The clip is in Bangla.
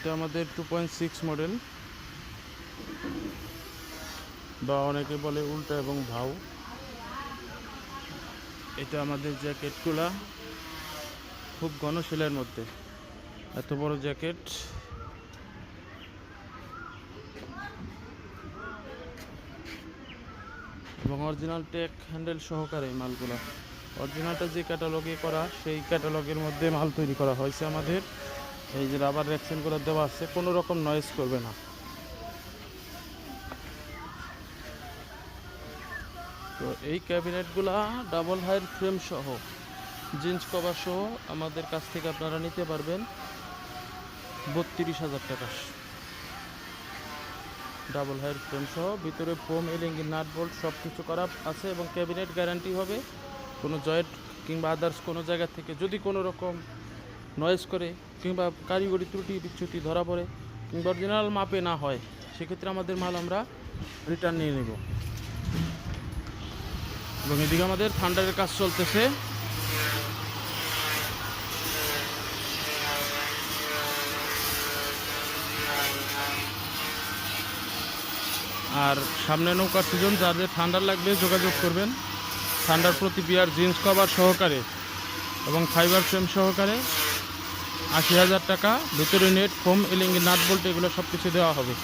এটা আমাদের 2.6 মডেল, বা অনেকে বলে উল্টা এবং ভাউ। এটা আমাদের জ্যাকেটগুলা খুব ঘন সেলের মধ্যে, এত বড় জ্যাকেট। এবং অরিজিনাল টেক হ্যান্ডেল সহকারে মালগুলা, অরিজিনালটা যে ক্যাটালগে করা সেই ক্যাটালগের মধ্যে মাল তৈরি করা হয়েছে আমাদের। এই যে রাবার র্যাকসেনগুলো দেওয়া আছে, কোনো রকম নয়েজ করবে না। তো এই ক্যাবিনেটগুলা ডাবল হাইয়ের ফ্রেম সহ, জিন্স কভার সহ আমাদের কাছ থেকে আপনারা নিতে পারবেন 32,000 টাকা। ডাবল হাইয়ের ফ্রেম সহ, ভিতরে ফোম, এলিঙ্গি, নাট বোল্ট সব কিছু করা আছে এবং ক্যাবিনেট গ্যারান্টি হবে। কোনো জয়েন্ট কিংবা আদার্স কোনো জায়গা থেকে যদি কোনো রকম নয়েজ করে কিংবা কারিগরি ত্রুটি বিচ্যুতি ধরা পড়ে কিংবা অরিজিনাল মাপে না হয়, সেক্ষেত্রে আমাদের মাল আমরা রিটার্ন নিয়ে নেব। এবং এদিকে আমাদের থান্ডারের কাজ চলতেছে। আর সামনে নৌকার সিজন, যাদের ঠান্ডার লাগবে যোগাযোগ করবেন। ঠান্ডার প্রতি বিয়ার জিন্স কভার সহকারে এবং ফাইবার ফ্রেম সহকারে 80,000 টাকা। ভিতরে নেট, ফোম, এলিঙ্গি, নাট বোল্ট এগুলো সব কিছু দেওয়া হবে।